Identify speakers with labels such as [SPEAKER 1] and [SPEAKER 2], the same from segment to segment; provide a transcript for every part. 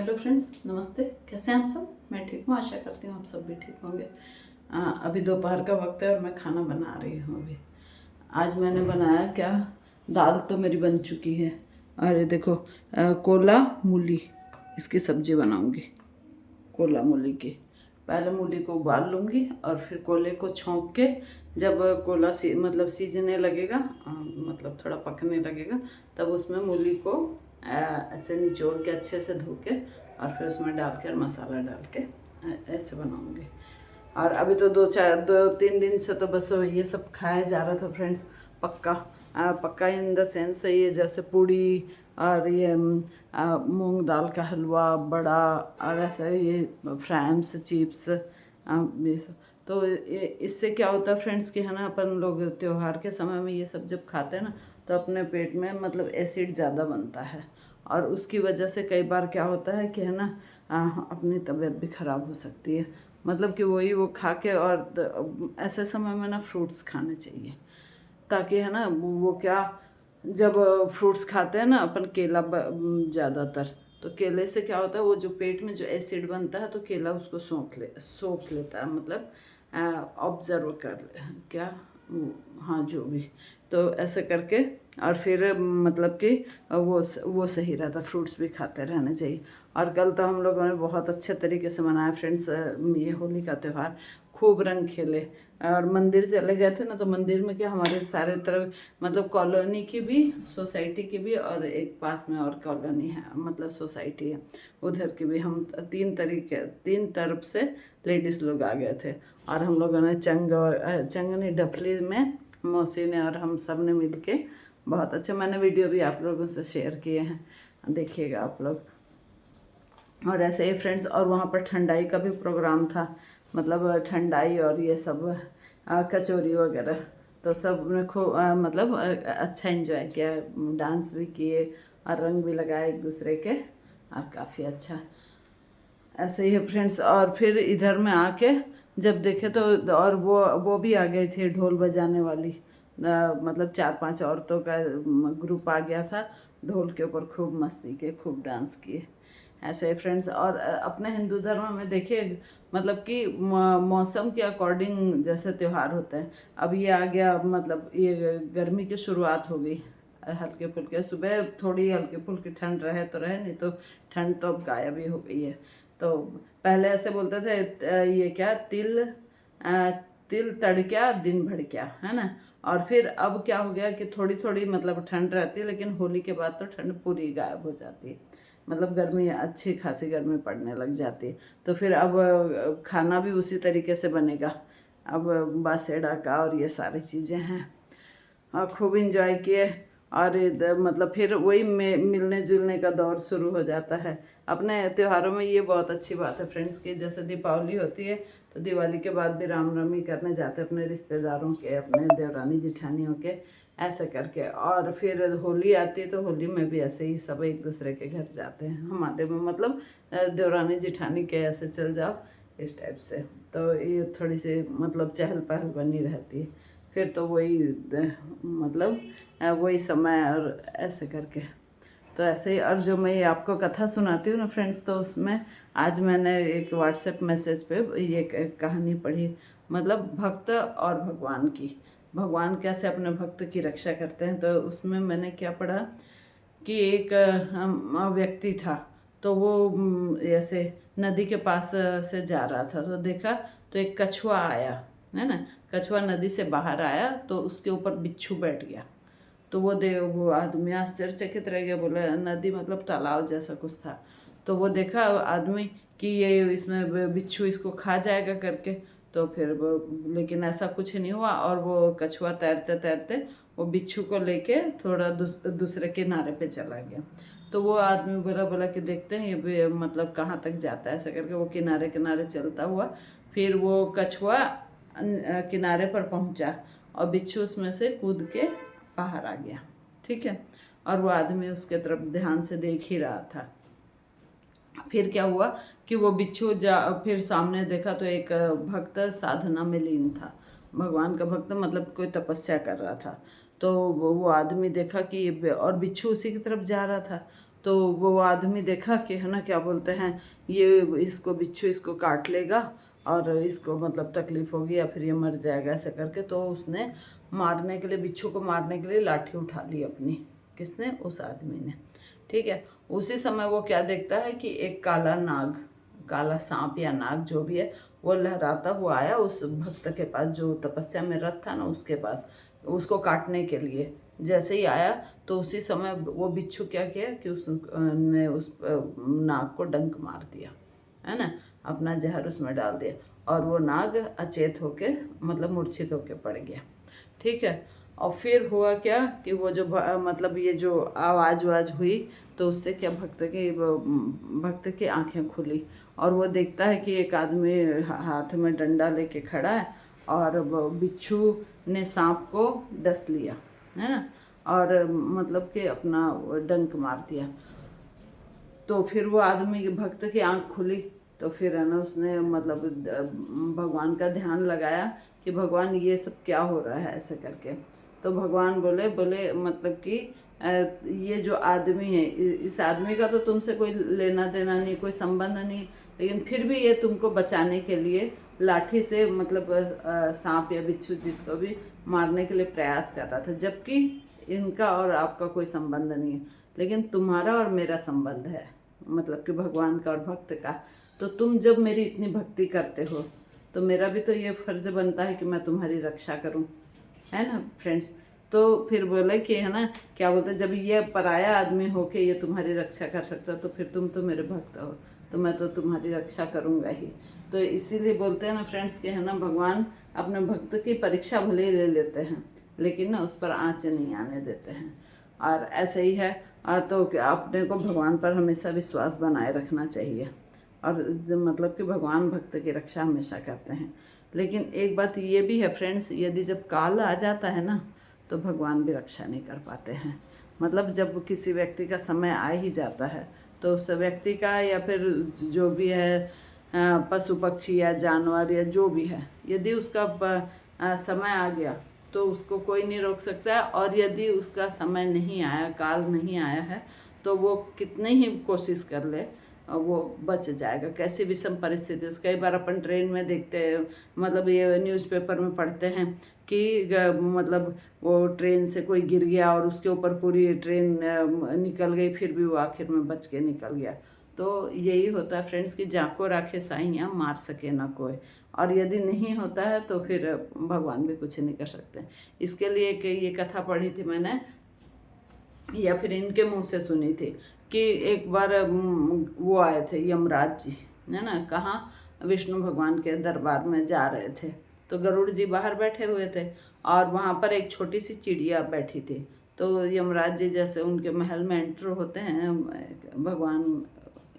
[SPEAKER 1] Hello friends, नमस्ते। कैसे हैं आप सब? मैं ठीक हूँ, आशा करती हूँ आप सब भी ठीक होंगे। अभी दोपहर का वक्त है और मैं खाना बना रही हूँ अभी। आज मैंने बनाया क्या, दाल तो मेरी बन चुकी है और ये देखो कोला मूली, इसकी सब्जी बनाऊँगी। कोला मूली की पहले मूली को उबाल लूँगी और फिर कोले को छौंक के जब कोला मतलब सीजने लगेगा, मतलब थोड़ा पकने लगेगा, तब उसमें मूली को ऐसे निचोड़ के अच्छे से धो के और फिर उसमें डाल के मसाला डाल के ऐसे बनाऊँगी। और अभी तो 2-3 दिन से तो बस ये सब खाया जा रहा था फ्रेंड्स, पक्का। पक्का इन द सेंस ये जैसे पूड़ी और ये मूंग दाल का हलवा, बड़ा और ऐसा ये फ्रैम्स, चिप्स, ये सब। तो इससे क्या होता है फ्रेंड्स कि है ना, अपन लोग त्योहार के समय में ये सब जब खाते हैं ना, तो अपने पेट में मतलब एसिड ज़्यादा बनता है और उसकी वजह से कई बार क्या होता है कि है ना, अपनी तबीयत भी ख़राब हो सकती है। मतलब कि वही वो खा के, और ऐसे समय में ना फ्रूट्स खाने चाहिए, ताकि है ना वो क्या, जब फ्रूट्स खाते हैं ना अपन, केला ज़्यादातर, तो केले से क्या होता है, वो जो पेट में जो एसिड बनता है तो केला उसको सोख लेता है, मतलब ऑब्जर्व कर ले क्या, हाँ जो भी। तो ऐसे करके और फिर मतलब कि वो सही रहता, फ्रूट्स भी खाते रहने चाहिए। और कल तो हम लोगों ने बहुत अच्छे तरीके से मनाया फ्रेंड्स, ये होली का त्यौहार। खूब रंग खेले और मंदिर चले गए थे ना, तो मंदिर में क्या, हमारे सारे तरफ मतलब कॉलोनी की भी, सोसाइटी की भी, और एक पास में और कॉलोनी है, मतलब सोसाइटी है, उधर की भी। हम तीन तरफ से लेडीज़ लोग आ गए थे और हम लोगों ने चंगनी डफली में मौसी ने और हम सब ने मिल के बहुत अच्छा, मैंने वीडियो भी आप लोगों से शेयर किए हैं, देखिएगा आप लोग। और ऐसे ही फ्रेंड्स, और वहाँ पर ठंडाई का भी प्रोग्राम था, मतलब ठंडाई और ये सब कचौरी वगैरह, तो सब ने खूब मतलब अच्छा एंजॉय किया, डांस भी किए और रंग भी लगाए एक दूसरे के, और काफ़ी अच्छा ऐसे ही है फ्रेंड्स। और फिर इधर में आके जब देखे तो, और वो भी आ गई थी ढोल बजाने वाली, मतलब 4-5 औरतों का ग्रुप आ गया था, ढोल के ऊपर खूब मस्ती के, खूब डांस किए ऐसे ही फ्रेंड्स। और अपने हिंदू धर्म में देखिए, मतलब कि मौसम के अकॉर्डिंग जैसे त्यौहार होते हैं। अब ये आ गया, मतलब ये गर्मी की शुरुआत हो गई, हल्के फुल्के, सुबह थोड़ी हल्की फुल्की ठंड रहे तो रहे, नहीं तो ठंड तो अब गायब ही हो गई है। तो पहले ऐसे बोलते थे ये क्या, अ, तिल तड़क्या दिन भड़क्या, है ना। और फिर अब क्या हो गया कि थोड़ी थोड़ी मतलब ठंड रहती है, लेकिन होली के बाद तो ठंड पूरी गायब हो जाती है, मतलब गर्मी, अच्छी खासी गर्मी पड़ने लग जाती है। तो फिर अब खाना भी उसी तरीके से बनेगा, अब बासेड़ा का और ये सारी चीज़ें हैं। और खूब इंजॉय किए। और मतलब फिर वही मिलने जुलने का दौर शुरू हो जाता है अपने त्योहारों में। ये बहुत अच्छी बात है फ्रेंड्स की, जैसे दीपावली होती है तो दिवाली के बाद भी रामनवमी करने जाते हैं अपने रिश्तेदारों के, अपने देवरानी जिठानियों के, ऐसे करके। और फिर होली आती है तो होली में भी ऐसे ही सब एक दूसरे के घर जाते हैं, हमारे में मतलब देवरानी जिठानी के ऐसे चल जाओ, इस टाइप से। तो ये थोड़ी सी मतलब चहल पहल बनी रहती है। फिर तो वही मतलब वही समय और ऐसे करके। तो ऐसे ही, और जो मैं ये आपको कथा सुनाती हूँ ना फ्रेंड्स, तो उसमें आज मैंने एक व्हाट्सएप मैसेज पे ये कहानी पढ़ी, मतलब भक्त और भगवान की, भगवान कैसे अपने भक्त की रक्षा करते हैं। तो उसमें मैंने क्या पढ़ा कि एक व्यक्ति था, तो वो ऐसे नदी के पास से जा रहा था, तो देखा तो एक कछुआ आया, है ना। कछुआ नदी से बाहर आया तो उसके ऊपर बिच्छू बैठ गया। तो वो आदमी आश्चर्यचकित रह गया, बोले नदी मतलब तालाब जैसा कुछ था। तो वो देखा आदमी कि ये इसमें बिच्छू इसको खा जाएगा करके, तो फिर वो, लेकिन ऐसा कुछ नहीं हुआ, और वो कछुआ तैरते तैरते वो बिच्छू को लेके थोड़ा दूसरे किनारे पे चला गया। तो वो आदमी बोला कि देखते हैं ये मतलब कहाँ तक जाता है, ऐसा करके वो किनारे किनारे चलता हुआ, फिर वो कछुआ किनारे पर पहुंचा और बिच्छू उसमें से कूद के बाहर आ गया, ठीक है। और वो आदमी उसके तरफ ध्यान से देख ही रहा था। फिर क्या हुआ कि वो बिच्छू फिर सामने देखा तो एक भक्त साधना में लीन था, भगवान का भक्त, मतलब कोई तपस्या कर रहा था। तो वो आदमी देखा कि और बिच्छू उसी की तरफ जा रहा था। तो वो आदमी देखा कि है ना क्या बोलते हैं, ये इसको बिच्छू इसको काट लेगा और इसको मतलब तकलीफ होगी या फिर ये मर जाएगा ऐसे करके, तो उसने मारने के लिए, बिच्छू को मारने के लिए लाठी उठा ली अपनी। किसने? उस आदमी ने। ठीक है। उसी समय वो क्या देखता है कि एक काला नाग, काला सांप या नाग जो भी है, वो लहराता हुआ आया उस भक्त के पास जो तपस्या में रत था ना, उसके पास, उसको काटने के लिए। जैसे ही आया तो उसी समय वो बिच्छू क्या किया कि उसने उस नाग को डंक मार दिया, है ना, अपना जहर उसमें डाल दिया और वो नाग अचेत होके मतलब मूर्छित होके पड़ गया। ठीक है। और फिर हुआ क्या कि वो जो मतलब ये जो आवाज़ वाज हुई तो उससे क्या भक्त की आंखें खुली और वो देखता है कि एक आदमी हाथ में डंडा लेके खड़ा है और बिच्छू ने सांप को डस लिया, है ना, और मतलब कि अपना डंक मार दिया। तो फिर वो आदमी भक्त की आंख खुली तो फिर है ना उसने मतलब भगवान का ध्यान लगाया कि भगवान ये सब क्या हो रहा है ऐसे करके। तो भगवान बोले बोले मतलब कि ये जो आदमी है, इस आदमी का तो तुमसे कोई लेना देना नहीं, कोई संबंध नहीं, लेकिन फिर भी ये तुमको बचाने के लिए लाठी से मतलब सांप या बिच्छू जिसको भी मारने के लिए प्रयास कर रहा था, जबकि इनका और आपका कोई संबंध नहीं है, लेकिन तुम्हारा और मेरा संबंध है, मतलब कि भगवान का और भक्त का। तो तुम जब मेरी इतनी भक्ति करते हो तो मेरा भी तो ये फर्ज बनता है कि मैं तुम्हारी रक्षा करूं, है ना फ्रेंड्स। तो फिर बोले कि है ना क्या बोलते, जब ये पराया आदमी हो के ये तुम्हारी रक्षा कर सकता तो फिर तुम तो मेरे भक्त हो, तो मैं तो तुम्हारी रक्षा करूँगा ही। तो इसीलिए बोलते हैं ना फ्रेंड्स कि है ना भगवान अपने भक्त की परीक्षा भले ही ले लेते हैं लेकिन ना उस पर आँच नहीं आने देते हैं। और ऐसे ही है। और तो अपने को भगवान पर हमेशा विश्वास बनाए रखना चाहिए और मतलब कि भगवान भक्त की रक्षा हमेशा करते हैं। लेकिन एक बात ये भी है फ्रेंड्स, यदि जब काल आ जाता है ना तो भगवान भी रक्षा नहीं कर पाते हैं। मतलब जब किसी व्यक्ति का समय आ ही जाता है तो उस व्यक्ति का या फिर जो भी है पशु पक्षी या जानवर या जो भी है, यदि उसका समय आ गया तो उसको कोई नहीं रोक सकता है। और यदि उसका समय नहीं आया, काल नहीं आया है, तो वो कितने ही कोशिश कर ले वो बच जाएगा कैसी विषम परिस्थिति। कई बार अपन ट्रेन में देखते हैं, मतलब ये न्यूज़पेपर में पढ़ते हैं कि मतलब वो ट्रेन से कोई गिर गया और उसके ऊपर पूरी ट्रेन निकल गई, फिर भी वो आखिर में बच के निकल गया। तो यही होता है फ्रेंड्स कि जाको राखे साइयाँ मार सके ना कोई। और यदि नहीं होता है तो फिर भगवान भी कुछ नहीं कर सकते। इसके लिए कि ये कथा पढ़ी थी मैंने या फिर इनके मुंह से सुनी थी कि एक बार वो आए थे यमराज जी, है ना, कहाँ विष्णु भगवान के दरबार में जा रहे थे। तो गरुड़ जी बाहर बैठे हुए थे और वहाँ पर एक छोटी सी चिड़िया बैठी थी। तो यमराज जी जैसे उनके महल में एंटर होते हैं भगवान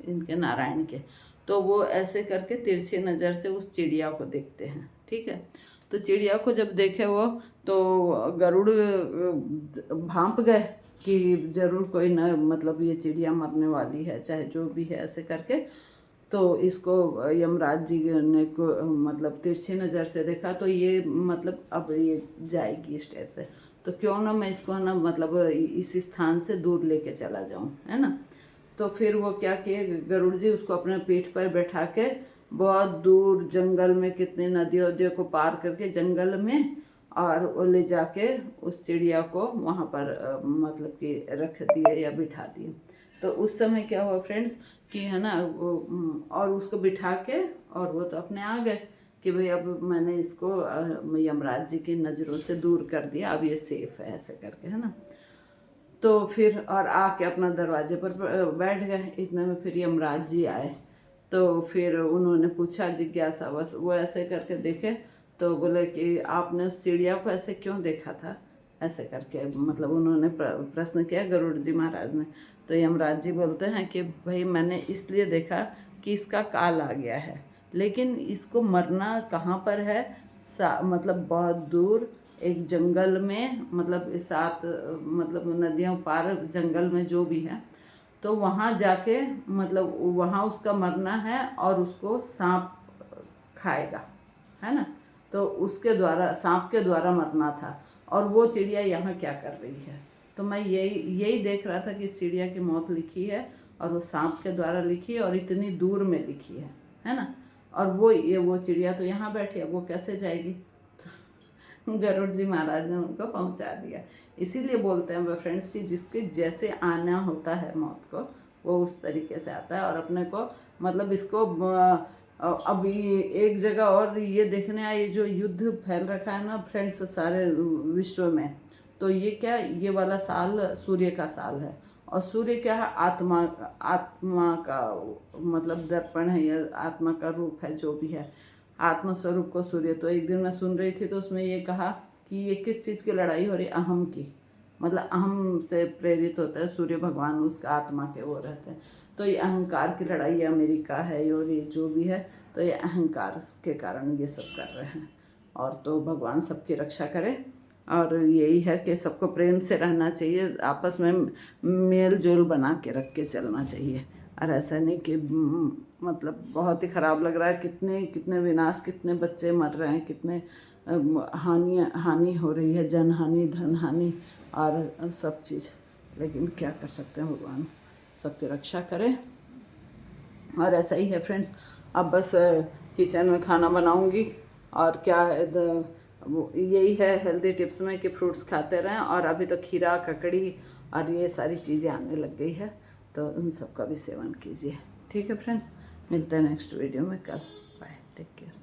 [SPEAKER 1] इनके नारायण के, तो वो ऐसे करके तिरछी नज़र से उस चिड़िया को देखते हैं। ठीक है। तो चिड़िया को जब देखे वो तो गरुड़ भांप गए कि ज़रूर कोई न मतलब ये चिड़िया मरने वाली है चाहे जो भी है ऐसे करके। तो इसको यमराज जी ने को मतलब तिरछी नज़र से देखा तो ये मतलब अब ये जाएगी स्टेप से, तो क्यों ना मैं इसको ना मतलब इस स्थान से दूर लेके चला जाऊं, है ना। तो फिर वो क्या किए, गरुड़ जी उसको अपने पीठ पर बैठा के बहुत दूर जंगल में, कितनी नदियों नदियों को पार करके जंगल में, और वो ले जाके उस चिड़िया को वहाँ पर मतलब कि रख दिए या बिठा दिए। तो उस समय क्या हुआ फ्रेंड्स कि है ना वो और उसको बिठा के और वो तो अपने आ गए कि भाई अब मैंने इसको यमराज जी की नज़रों से दूर कर दिया, अब ये सेफ है ऐसे करके, है ना। तो फिर और आके अपना दरवाजे पर बैठ गए। इतने में फिर यमराज जी आए तो फिर उन्होंने पूछा जिज्ञासा बस, वो ऐसे करके देखे तो बोले कि आपने उस चिड़िया को ऐसे क्यों देखा था, ऐसे करके मतलब उन्होंने प्रश्न किया गरुड़ जी महाराज ने। तो यमराज जी बोलते हैं कि भाई मैंने इसलिए देखा कि इसका काल आ गया है, लेकिन इसको मरना कहाँ पर है, मतलब बहुत दूर एक जंगल में, मतलब 7 मतलब नदियों पार जंगल में जो भी है, तो वहाँ जाके मतलब वहाँ उसका मरना है और उसको सांप खाएगा, है ना। तो उसके द्वारा सांप के द्वारा मरना था और वो चिड़िया यहाँ क्या कर रही है। तो तो मैं यही देख रहा था कि इस चिड़िया की मौत लिखी है और वो सांप के द्वारा लिखी है और इतनी दूर में लिखी है ना। और वो चिड़िया तो यहाँ बैठी है, वो कैसे जाएगी? तो गरुड़ जी महाराज ने उनको पहुँचा दिया। इसीलिए बोलते हैं वो फ्रेंड्स कि जिसके जैसे आना होता है मौत को, वो उस तरीके से आता है। और अपने को मतलब इसको अभी एक जगह और ये देखने आए, जो युद्ध फैल रखा है ना फ्रेंड्स सारे विश्व में, तो ये क्या, ये वाला साल सूर्य का साल है। और सूर्य क्या है? आत्मा का मतलब दर्पण है, या आत्मा का रूप है, जो भी है आत्मा स्वरूप को सूर्य। तो एक दिन मैं सुन रही थी तो उसमें ये कहा कि ये किस चीज़ की लड़ाई हो रही? अहम की, मतलब अहम से प्रेरित होता है सूर्य भगवान, उसका आत्मा के वो रहते हैं। तो ये अहंकार की लड़ाई, ये अमेरिका है और ये जो भी है, तो ये अहंकार के कारण ये सब कर रहे हैं। और तो भगवान सबकी रक्षा करे। और यही है कि सबको प्रेम से रहना चाहिए, आपस में मेल जोल बना के रख के चलना चाहिए। और ऐसा नहीं कि मतलब बहुत ही ख़राब लग रहा है, कितने कितने विनाश, कितने बच्चे मर रहे हैं, कितने हानि हो रही है, जन हानि, धन हानि और सब चीज़। लेकिन क्या कर सकते हैं, भगवान सबकी रक्षा करे। और ऐसा ही है फ्रेंड्स। अब बस किचन में खाना बनाऊंगी और क्या है, यही है हेल्दी टिप्स में कि फ्रूट्स खाते रहें। और अभी तो खीरा, ककड़ी और ये सारी चीज़ें आने लग गई है, तो उन सब का भी सेवन कीजिए। ठीक है फ्रेंड्स, मिलते हैं नेक्स्ट वीडियो में कल। Bye, take care.